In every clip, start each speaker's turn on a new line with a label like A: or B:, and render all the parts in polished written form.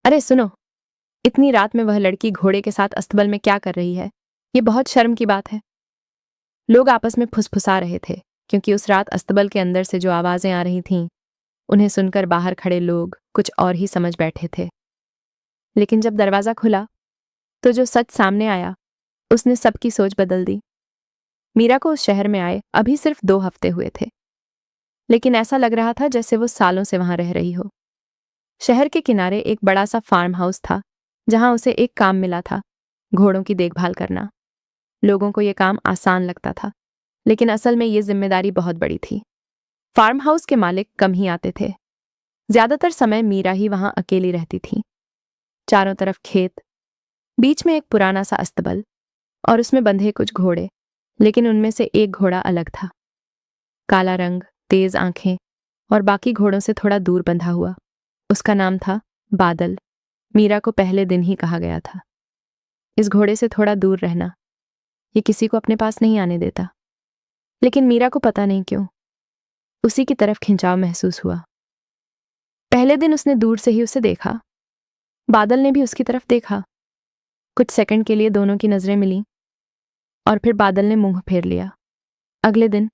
A: अरे सुनो, इतनी रात में वह लड़की घोड़े के साथ अस्तबल में क्या कर रही है? ये बहुत शर्म की बात है। लोग आपस में फुसफुसा रहे थे, क्योंकि उस रात अस्तबल के अंदर से जो आवाजें आ रही थीं, उन्हें सुनकर बाहर खड़े लोग कुछ और ही समझ बैठे थे। लेकिन जब दरवाजा खुला, तो जो सच सामने आया, उसने सबकी सोच बदल दी। मीरा को उस शहर में आए अभी सिर्फ 2 हफ्ते हुए थे, लेकिन ऐसा लग रहा था जैसे वो सालों से वहां रह रही हो। शहर के किनारे एक बड़ा सा फार्म हाउस था, जहां उसे एक काम मिला था, घोड़ों की देखभाल करना। लोगों को यह काम आसान लगता था, लेकिन असल में ये जिम्मेदारी बहुत बड़ी थी। फार्म हाउस के मालिक कम ही आते थे। ज्यादातर समय मीरा ही वहां अकेली रहती थी। चारों तरफ खेत, बीच में एक पुराना सा अस्तबल और उसमें बंधे कुछ घोड़े, लेकिन उनमें से एक घोड़ा अलग था। काला रंग, तेज आंखें और बाकी घोड़ों से थोड़ा दूर बंधा हुआ। उसका नाम था बादल। मीरा को पहले दिन ही कहा गया था, इस घोड़े से थोड़ा दूर रहना, ये किसी को अपने पास नहीं आने देता। लेकिन मीरा को पता नहीं क्यों उसी की तरफ खिंचाव महसूस हुआ। पहले दिन उसने दूर से ही उसे देखा, बादल ने भी उसकी तरफ देखा। कुछ सेकंड के लिए दोनों की नजरें मिलीं और फिर बादल ने मुंह फेर लिया। अगले दिन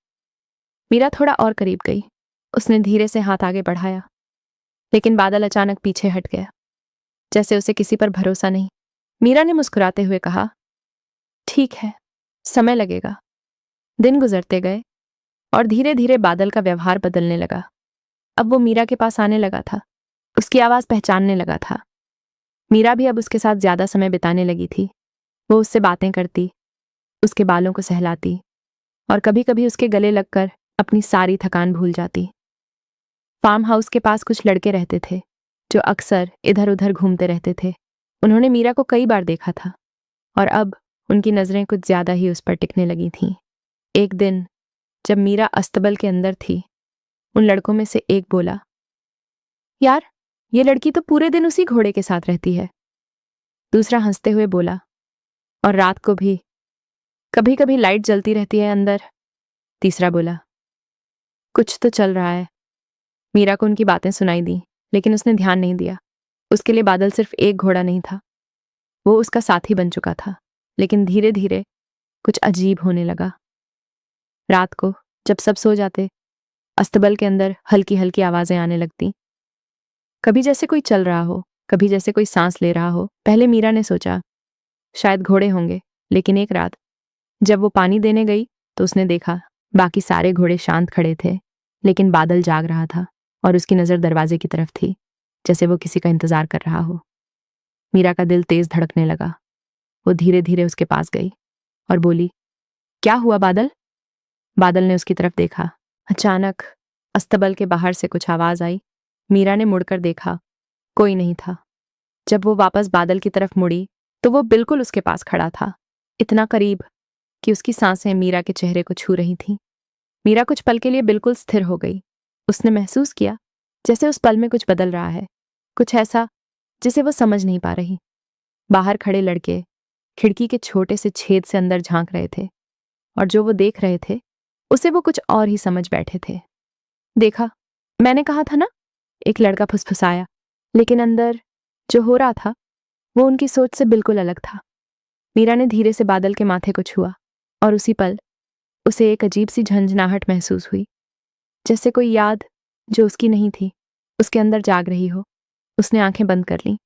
A: मीरा थोड़ा और करीब गई। उसने धीरे से हाथ आगे बढ़ाया, लेकिन बादल अचानक पीछे हट गया, जैसे उसे किसी पर भरोसा नहीं। मीरा ने मुस्कुराते हुए कहा, ठीक है, समय लगेगा। दिन गुजरते गए और धीरे धीरे बादल का व्यवहार बदलने लगा। अब वो मीरा के पास आने लगा था, उसकी आवाज पहचानने लगा था। मीरा भी अब उसके साथ ज्यादा समय बिताने लगी थी। वो उससे बातें करती, उसके बालों को सहलाती और कभी कभी उसके गले लगकर अपनी सारी थकान भूल जाती। फार्म हाउस के पास कुछ लड़के रहते थे, जो अक्सर इधर उधर घूमते रहते थे। उन्होंने मीरा को कई बार देखा था और अब उनकी नजरें कुछ ज्यादा ही उस पर टिकने लगी थीं। एक दिन जब मीरा अस्तबल के अंदर थी, उन लड़कों में से एक बोला, यार, ये लड़की तो पूरे दिन उसी घोड़े के साथ रहती है। दूसरा हंसते हुए बोला, और रात को भी कभी कभी लाइट जलती रहती है अंदर। तीसरा बोला, कुछ तो चल रहा है। मीरा को उनकी बातें सुनाई दी, लेकिन उसने ध्यान नहीं दिया। उसके लिए बादल सिर्फ एक घोड़ा नहीं था, वो उसका साथी बन चुका था। लेकिन धीरे धीरे कुछ अजीब होने लगा। रात को जब सब सो जाते, अस्तबल के अंदर हल्की हल्की आवाजें आने लगती, कभी जैसे कोई चल रहा हो, कभी जैसे कोई सांस ले रहा हो। पहले मीरा ने सोचा शायद घोड़े होंगे, लेकिन एक रात जब वो पानी देने गई तो उसने देखा बाकी सारे घोड़े शांत खड़े थे, लेकिन बादल जाग रहा था और उसकी नजर दरवाजे की तरफ थी, जैसे वो किसी का इंतजार कर रहा हो। मीरा का दिल तेज धड़कने लगा। वो धीरे धीरे उसके पास गई और बोली, क्या हुआ बादल? बादल ने उसकी तरफ देखा। अचानक अस्तबल के बाहर से कुछ आवाज आई। मीरा ने मुड़कर देखा, कोई नहीं था। जब वो वापस बादल की तरफ मुड़ी तो वो बिल्कुल उसके पास खड़ा था, इतना करीब कि उसकी सांसें मीरा के चेहरे को छू रही थीं। मीरा कुछ पल के लिए बिल्कुल स्थिर हो गई। उसने महसूस किया जैसे उस पल में कुछ बदल रहा है, कुछ ऐसा जिसे वो समझ नहीं पा रही। बाहर खड़े लड़के खिड़की के छोटे से छेद से अंदर झांक रहे थे, और जो वो देख रहे थे उसे वो कुछ और ही समझ बैठे थे। देखा, मैंने कहा था ना, एक लड़का फुसफुसाया, लेकिन अंदर जो हो रहा था वो उनकी सोच से बिल्कुल अलग था। मीरा ने धीरे से बादल के माथे को छुआ और उसी पल उसे एक अजीब सी झंझनाहट महसूस हुई, जैसे कोई याद जो उसकी नहीं थी उसके अंदर जाग रही हो। उसने आंखें बंद कर लीं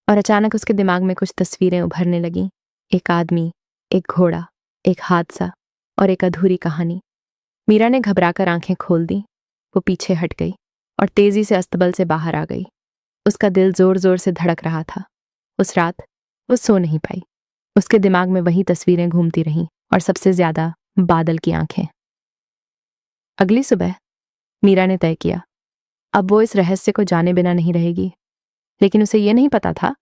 A: और अचानक उसके दिमाग में कुछ तस्वीरें उभरने लगीं। एक आदमी, एक घोड़ा, एक हादसा और एक अधूरी कहानी। मीरा ने घबराकर आंखें खोल दी। वो पीछे हट गई और तेजी से अस्तबल से बाहर आ गई। उसका दिल जोर जोर से धड़क रहा था। उस रात वो सो नहीं पाई। उसके दिमाग में वही तस्वीरें घूमती रहीं, और सबसे ज्यादा बादल की आंखें। अगली सुबह मीरा ने तय किया, अब वो इस रहस्य को जाने बिना नहीं रहेगी। लेकिन उसे ये नहीं पता था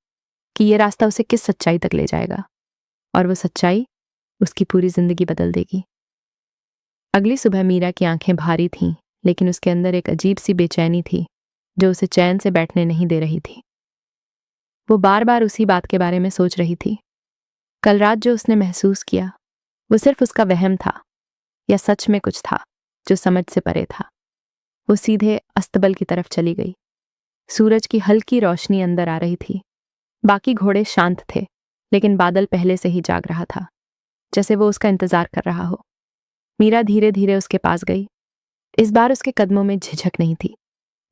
A: कि ये रास्ता उसे किस सच्चाई तक ले जाएगा, और वो सच्चाई उसकी पूरी जिंदगी बदल देगी। अगली सुबह मीरा की आंखें भारी थीं, लेकिन उसके अंदर एक अजीब सी बेचैनी थी जो उसे चैन से बैठने नहीं दे रही थी। वो बार बार उसी बात के बारे में सोच रही थी। कल रात जो उसने महसूस किया वो सिर्फ उसका वहम था, या सच में कुछ था जो समझ से परे था। वो सीधे अस्तबल की तरफ चली गई। सूरज की हल्की रोशनी अंदर आ रही थी। बाकी घोड़े शांत थे, लेकिन बादल पहले से ही जाग रहा था, जैसे वो उसका इंतजार कर रहा हो। मीरा धीरे धीरे उसके पास गई। इस बार उसके कदमों में झिझक नहीं थी,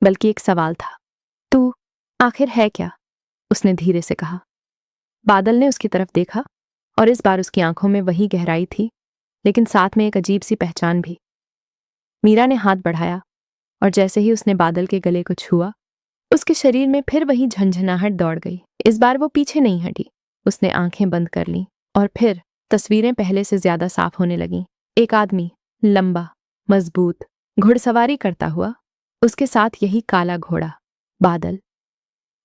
A: बल्कि एक सवाल था। तू आखिर है क्या? उसने धीरे से कहा। बादल ने उसकी तरफ देखा और इस बार उसकी आंखों में वही गहराई थी, लेकिन साथ में एक अजीब सी पहचान भी। मीरा ने हाथ बढ़ाया और जैसे ही उसने बादल के गले को छुआ, उसके शरीर में फिर वही झंझनाहट दौड़ गई। इस बार वो पीछे नहीं हटी। उसने आंखें बंद कर लीं और फिर तस्वीरें पहले से ज्यादा साफ होने लगीं। एक आदमी, लंबा, मजबूत, घुड़सवारी करता हुआ, उसके साथ यही काला घोड़ा, बादल।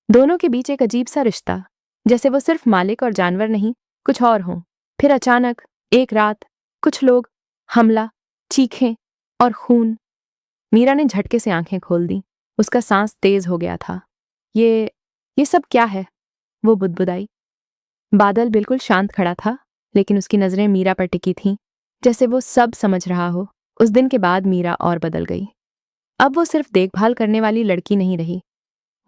A: दोनों के बीच एक अजीब सा रिश्ता, जैसे वो सिर्फ मालिक और जानवर नहीं, कुछ और हों। फिर अचानक एक रात, कुछ लोग, हमला, चीखें और खून। मीरा ने झटके से आंखें खोल दी। उसका सांस तेज हो गया था। ये सब क्या है? वो बुदबुदाई। बादल बिल्कुल शांत खड़ा था, लेकिन उसकी नजरें मीरा पर टिकी थीं, जैसे वो सब समझ रहा हो। उस दिन के बाद मीरा और बदल गई। अब वो सिर्फ देखभाल करने वाली लड़की नहीं रही,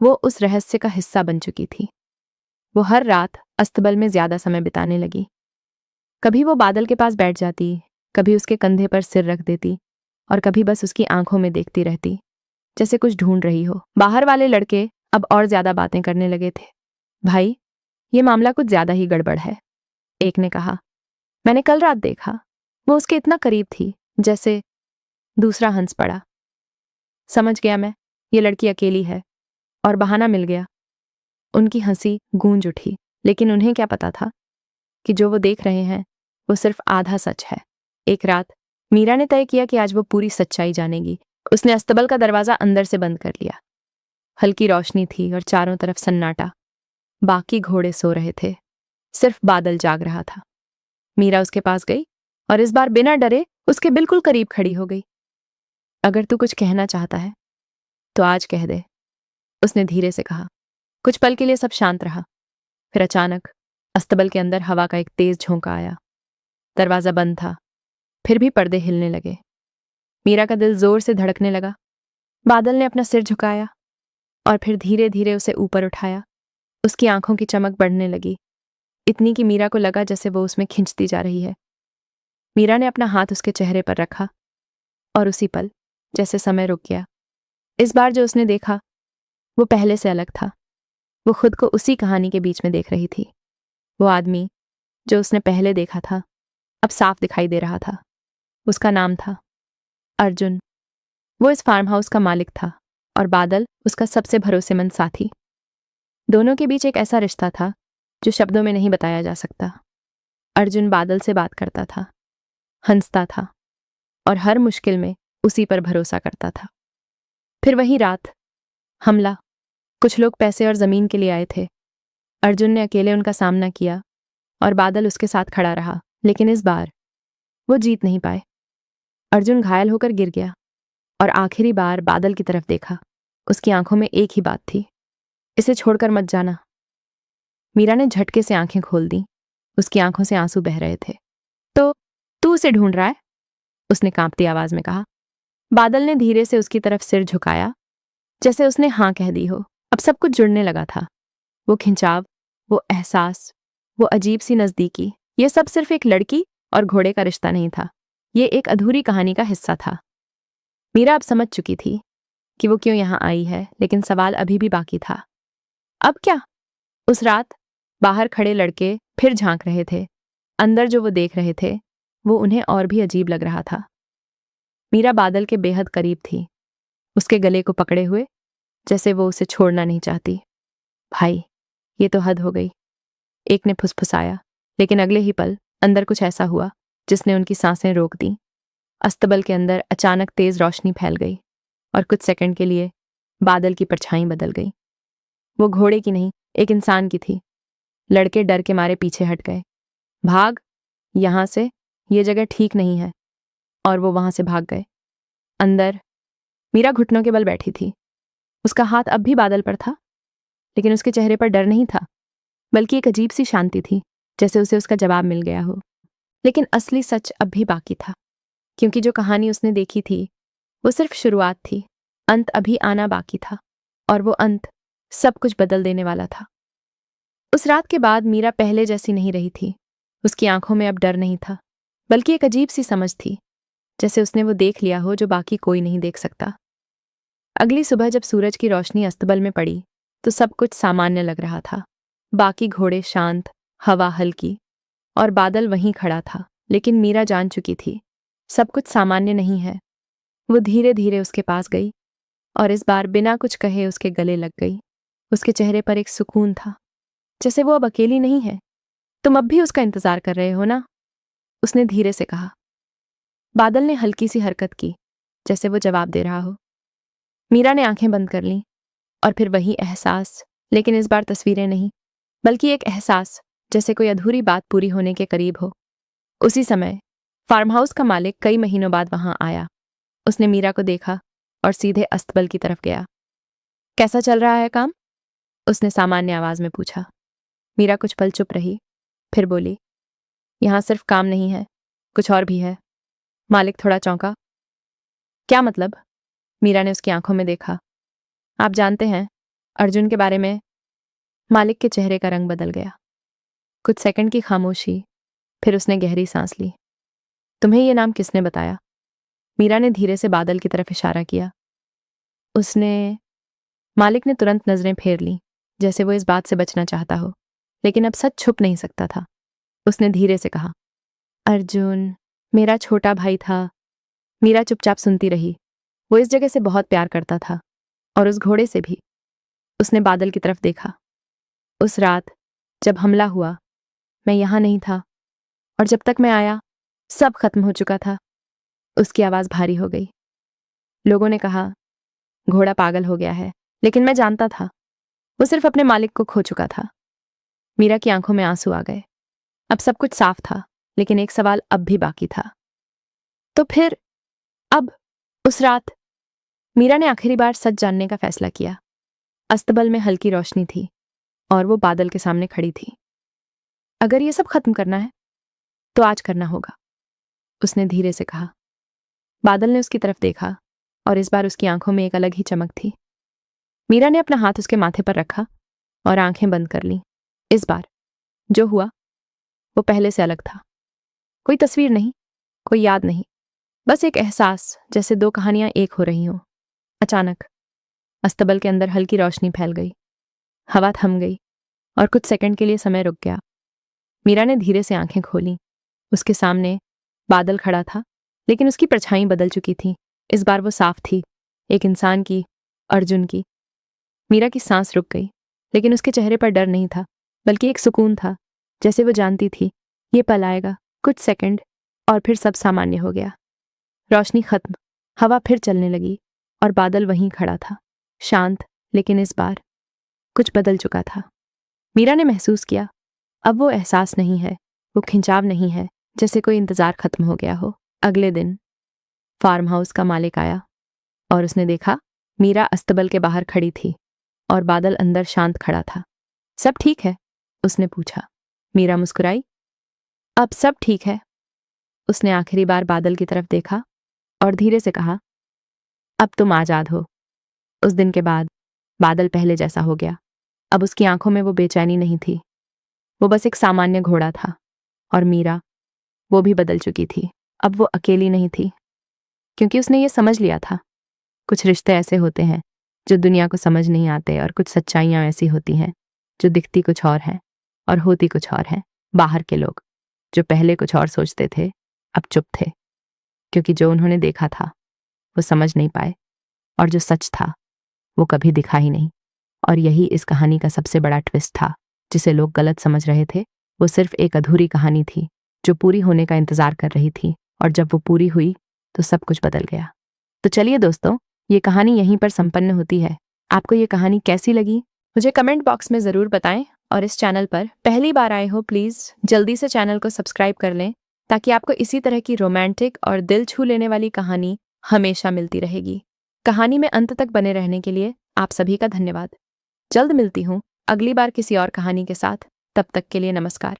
A: वो उस रहस्य का हिस्सा बन चुकी थी। वो हर रात अस्तबल में ज्यादा समय बिताने लगी। कभी वो बादल के पास बैठ जाती, कभी उसके कंधे पर सिर रख देती और कभी बस उसकी आंखों में देखती रहती, जैसे कुछ ढूंढ रही हो। बाहर वाले लड़के अब और ज्यादा बातें करने लगे थे। भाई, ये मामला कुछ ज्यादा ही गड़बड़ है, एक ने कहा। मैंने कल रात देखा, वो उसके इतना करीब थी जैसे। दूसरा हंस पड़ा। समझ गया मैं, ये लड़की अकेली है और बहाना मिल गया। उनकी हंसी गूंज उठी, लेकिन उन्हें क्या पता था कि जो वो देख रहे हैं वो सिर्फ आधा सच है। एक रात मीरा ने तय किया कि आज वो पूरी सच्चाई जानेगी। उसने अस्तबल का दरवाजा अंदर से बंद कर लिया। हल्की रोशनी थी और चारों तरफ सन्नाटा। बाकी घोड़े सो रहे थे, सिर्फ बादल जाग रहा था। मीरा उसके पास गई और इस बार बिना डरे उसके बिल्कुल करीब खड़ी हो गई। अगर तू कुछ कहना चाहता है तो आज कह दे, उसने धीरे से कहा। कुछ पल के लिए सब शांत रहा। फिर अचानक अस्तबल के अंदर हवा का एक तेज झोंका आया। दरवाजा बंद था, फिर भी पर्दे हिलने लगे। मीरा का दिल जोर से धड़कने लगा। बादल ने अपना सिर झुकाया और फिर धीरे धीरे उसे ऊपर उठाया। उसकी आंखों की चमक बढ़ने लगी, इतनी कि मीरा को लगा जैसे वो उसमें खिंचती जा रही है। मीरा ने अपना हाथ उसके चेहरे पर रखा और उसी पल जैसे समय रुक गया। इस बार जो उसने देखा वो पहले से अलग था। वो खुद को उसी कहानी के बीच में देख रही थी। वो आदमी जो उसने पहले देखा था अब साफ दिखाई दे रहा था। उसका नाम था अर्जुन। वो इस फार्म हाउस का मालिक था और बादल उसका सबसे भरोसेमंद साथी। दोनों के बीच एक ऐसा रिश्ता था जो शब्दों में नहीं बताया जा सकता। अर्जुन बादल से बात करता था, हंसता था और हर मुश्किल में उसी पर भरोसा करता था। फिर वही रात, हमला। कुछ लोग पैसे और जमीन के लिए आए थे। अर्जुन ने अकेले उनका सामना किया और बादल उसके साथ खड़ा रहा, लेकिन इस बार वो जीत नहीं पाए। अर्जुन घायल होकर गिर गया और आखिरी बार बादल की तरफ देखा। उसकी आंखों में एक ही बात थी, इसे छोड़कर मत जाना। मीरा ने झटके से आंखें खोल दी। उसकी आंखों से आंसू बह रहे थे। तो तू उसे ढूंढ रहा है? उसने कांपती आवाज में कहा। बादल ने धीरे से उसकी तरफ सिर झुकाया, जैसे उसने हाँ कह दी हो। अब सब कुछ जुड़ने लगा था। वो खिंचाव, वो एहसास, वो अजीब सी नजदीकी। ये सब सिर्फ एक लड़की और घोड़े का रिश्ता नहीं था, ये एक अधूरी कहानी का हिस्सा था। मीरा अब समझ चुकी थी कि वो क्यों यहां आई है, लेकिन सवाल अभी भी बाकी था। अब क्या? उस रात बाहर खड़े लड़के फिर झांक रहे थे। अंदर जो वो देख रहे थे वो उन्हें और भी अजीब लग रहा था। मीरा बादल के बेहद करीब थी, उसके गले को पकड़े हुए, जैसे वो उसे छोड़ना नहीं चाहती। भाई, ये तो हद हो गई, एक ने फुसफुसाया, लेकिन अगले ही पल अंदर कुछ ऐसा हुआ जिसने उनकी सांसें रोक दी। अस्तबल के अंदर अचानक तेज रोशनी फैल गई और कुछ सेकंड के लिए बादल की परछाई बदल गई। वो घोड़े की नहीं, एक इंसान की थी। लड़के डर के मारे पीछे हट गए। भाग यहां से, ये जगह ठीक नहीं है। और वो वहां से भाग गए। अंदर मीरा घुटनों के बल बैठी थी। उसका हाथ अब भी बादल पर था, लेकिन उसके चेहरे पर डर नहीं था, बल्कि एक अजीब सी शांति थी, जैसे उसे उसका जवाब मिल गया हो। लेकिन असली सच अब भी बाकी था, क्योंकि जो कहानी उसने देखी थी वो सिर्फ शुरुआत थी। अंत अभी आना बाकी था, और वो अंत सब कुछ बदल देने वाला था। उस रात के बाद मीरा पहले जैसी नहीं रही थी। उसकी आंखों में अब डर नहीं था, बल्कि एक अजीब सी समझ थी, जैसे उसने वो देख लिया हो जो बाकी कोई नहीं देख सकता। अगली सुबह जब सूरज की रोशनी अस्तबल में पड़ी तो सब कुछ सामान्य लग रहा था। बाकी घोड़े शांत, हवा हल्की और बादल वहीं खड़ा था। लेकिन मीरा जान चुकी थी सब कुछ सामान्य नहीं है। वो धीरे धीरे उसके पास गई और इस बार बिना कुछ कहे उसके गले लग गई। उसके चेहरे पर एक सुकून था, जैसे वो अब अकेली नहीं है। तुम अब भी उसका इंतजार कर रहे हो ना? उसने धीरे से कहा। बादल ने हल्की सी हरकत की, जैसे वो जवाब दे रहा हो। मीरा ने आंखें बंद कर लीं और फिर वही एहसास, लेकिन इस बार तस्वीरें नहीं, बल्कि एक एहसास जैसे कोई अधूरी बात पूरी होने के करीब हो। उसी समय फार्म हाउस का मालिक कई महीनों बाद वहां आया। उसने मीरा को देखा और सीधे अस्तबल की तरफ गया। कैसा चल रहा है काम? उसने सामान्य आवाज में पूछा। मीरा कुछ पल चुप रही, फिर बोली, यहां सिर्फ काम नहीं है, कुछ और भी है। मालिक थोड़ा चौंका। क्या मतलब? मीरा ने उसकी आंखों में देखा। आप जानते हैं अर्जुन के बारे में? मालिक के चेहरे का रंग बदल गया। कुछ सेकंड की खामोशी, फिर उसने गहरी सांस ली। तुम्हें ये नाम किसने बताया? मीरा ने धीरे से बादल की तरफ इशारा किया। उसने। मालिक ने तुरंत नजरें फेर लीं, जैसे वो इस बात से बचना चाहता हो, लेकिन अब सच छुप नहीं सकता था। उसने धीरे से कहा, अर्जुन मेरा छोटा भाई था। मीरा चुपचाप सुनती रही। वो इस जगह से बहुत प्यार करता था, और उस घोड़े से भी। उसने बादल की तरफ देखा। उस रात जब हमला हुआ, मैं यहां नहीं था, और जब तक मैं आया सब खत्म हो चुका था। उसकी आवाज भारी हो गई। लोगों ने कहा घोड़ा पागल हो गया है, लेकिन मैं जानता था वो सिर्फ अपने मालिक को खो चुका था। मीरा की आंखों में आंसू आ गए। अब सब कुछ साफ था, लेकिन एक सवाल अब भी बाकी था। तो फिर अब उस रात मीरा ने आखिरी बार सच जानने का फैसला किया। अस्तबल में हल्की रोशनी थी और वो बादल के सामने खड़ी थी। अगर ये सब खत्म करना है तो आज करना होगा, उसने धीरे से कहा। बादल ने उसकी तरफ देखा और इस बार उसकी आंखों में एक अलग ही चमक थी। मीरा ने अपना हाथ उसके माथे पर रखा और आंखें बंद कर लीं। इस बार जो हुआ वो पहले से अलग था। कोई तस्वीर नहीं, कोई याद नहीं, बस एक एहसास, जैसे दो कहानियां एक हो रही हों। अचानक अस्तबल के अंदर हल्की रोशनी फैल गई। हवा थम गई और कुछ सेकंड के लिए समय रुक गया। मीरा ने धीरे से आंखें खोलीं। उसके सामने बादल खड़ा था, लेकिन उसकी परछाई बदल चुकी थी। इस बार वो साफ थी, एक इंसान की, अर्जुन की। मीरा की सांस रुक गई, लेकिन उसके चेहरे पर डर नहीं था, बल्कि एक सुकून था, जैसे वो जानती थी ये पल आएगा। कुछ सेकंड और फिर सब सामान्य हो गया। रोशनी खत्म, हवा फिर चलने लगी और बादल वहीं खड़ा था, शांत, लेकिन इस बार कुछ बदल चुका था। मीरा ने महसूस किया अब वो एहसास नहीं है, वो खिंचाव नहीं है, जैसे कोई इंतजार खत्म हो गया हो। अगले दिन फार्म हाउस का मालिक आया और उसने देखा मीरा अस्तबल के बाहर खड़ी थी और बादल अंदर शांत खड़ा था। सब ठीक है? उसने पूछा। मीरा मुस्कुराई। अब सब ठीक है। उसने आखिरी बार बादल की तरफ देखा और धीरे से कहा, अब तुम आजाद हो। उस दिन के बाद बादल पहले जैसा हो गया। अब उसकी आंखों में वो बेचैनी नहीं थी, वो बस एक सामान्य घोड़ा था। और मीरा, वो भी बदल चुकी थी। अब वो अकेली नहीं थी, क्योंकि उसने ये समझ लिया था कुछ रिश्ते ऐसे होते हैं जो दुनिया को समझ नहीं आते, और कुछ सच्चाइयां ऐसी होती हैं जो दिखती कुछ और है और होती कुछ और है। बाहर के लोग जो पहले कुछ और सोचते थे, अब चुप थे, क्योंकि जो उन्होंने देखा था वो समझ नहीं पाए, और जो सच था वो कभी दिखा ही नहीं। और यही इस कहानी का सबसे बड़ा ट्विस्ट था। जिसे लोग गलत समझ रहे थे, वो सिर्फ एक अधूरी कहानी थी जो पूरी होने का इंतजार कर रही थी, और जब वो पूरी हुई तो सब कुछ बदल गया। तो चलिए दोस्तों, ये कहानी यहीं पर संपन्न होती है। आपको ये कहानी कैसी लगी मुझे कमेंट बॉक्स में ज़रूर बताएं, और इस चैनल पर पहली बार आए हो प्लीज़ जल्दी से चैनल को सब्सक्राइब कर लें, ताकि आपको इसी तरह की रोमांटिक और दिल छू लेने वाली कहानी हमेशा मिलती रहेगी। कहानी में अंत तक बने रहने के लिए आप सभी का धन्यवाद। जल्द मिलती हूँ अगली बार किसी और कहानी के साथ। तब तक के लिए नमस्कार।